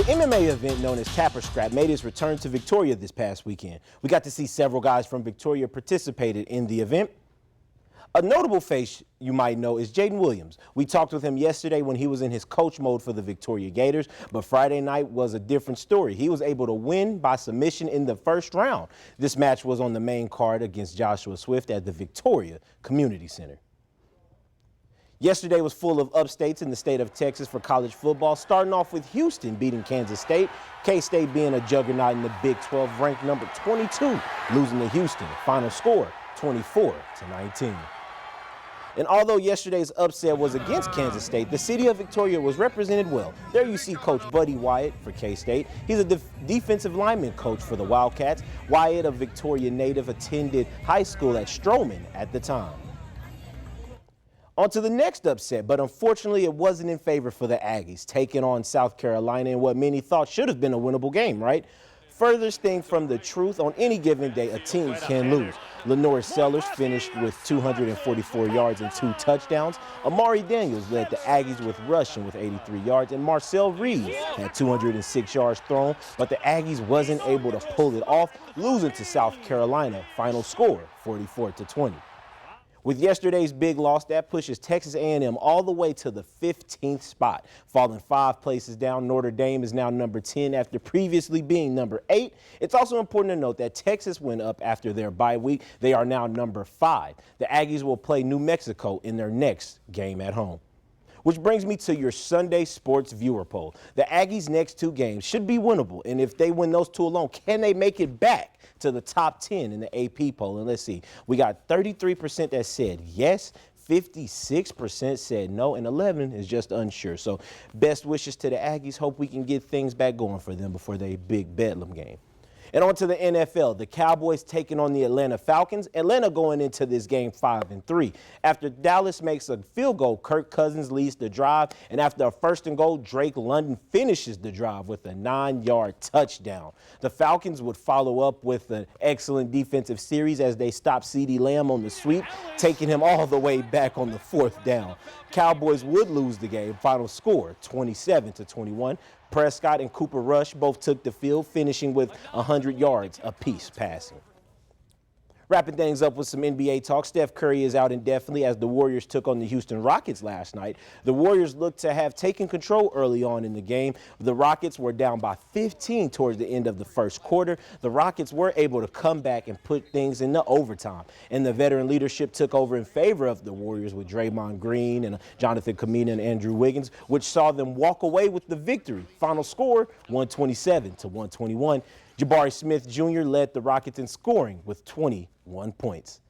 MMA event known as Capper Scrap made its return to Victoria this past weekend. We got to see several guys from Victoria participated in the event. A notable face you might know is Jaden Williams. We talked with him yesterday when he was in his coach mode for the Victoria Gators, but Friday night was a different story. He was able to win by submission in the first round. This match was on the main card against Joshua Swift at the Victoria Community Center. Yesterday was full of upstates in the state of Texas for college football, starting off with Houston beating Kansas State, K-State being a juggernaut in the Big 12, ranked number 22, losing to Houston. Final score, 24-19. And although yesterday's upset was against Kansas State, the city of Victoria was represented well. There you see Coach Buddy Wyatt for K-State. He's a defensive lineman coach for the Wildcats. Wyatt, a Victoria native, attended high school at Stroman at the time. On to the next upset, but unfortunately it wasn't in favor for the Aggies, taking on South Carolina in what many thought should have been a winnable game, right? Furthest thing from the truth, on any given day, a team can lose. Lenore Sellers finished with 244 yards and 2 touchdowns. Amari Daniels led the Aggies with rushing with 83 yards, and Marcel Reed had 206 yards thrown, but the Aggies wasn't able to pull it off, losing to South Carolina. Final score, 44-20. With yesterday's big loss, that pushes Texas A&M all the way to the 15th spot. Falling 5 places down, Notre Dame is now number 10 after previously being number 8. It's also important to note that Texas went up after their bye week. They are now number 5. The Aggies will play New Mexico in their next game at home. Which brings me to your Sunday sports viewer poll. The Aggies' next 2 games should be winnable, and if they win those 2 alone, can they make it back to the top 10 in the AP poll? And let's see, we got 33% that said yes, 56% said no, and 11 is just unsure. So best wishes to the Aggies. Hope we can get things back going for them before their big Bedlam game. And on to the NFL, the Cowboys taking on the Atlanta Falcons. Atlanta going into this game 5-3. After Dallas makes a field goal, Kirk Cousins leads the drive. And after a 1st and goal, Drake London finishes the drive with a 9-yard touchdown. The Falcons would follow up with an excellent defensive series as they stopped CeeDee Lamb on the sweep, taking him all the way back on the 4th down. Cowboys would lose the game. Final score, 27-21. Prescott and Cooper Rush both took the field, finishing with 100 yards apiece passing. Wrapping things up with some NBA talk, Steph Curry is out indefinitely as the Warriors took on the Houston Rockets last night. The Warriors looked to have taken control early on in the game. The Rockets were down by 15 towards the end of the first quarter. The Rockets were able to come back and put things into overtime. And the veteran leadership took over in favor of the Warriors with Draymond Green and Jonathan Kuminga and Andrew Wiggins, which saw them walk away with the victory. Final score, 127-121. Jabari Smith Jr. led the Rockets in scoring with 21 points.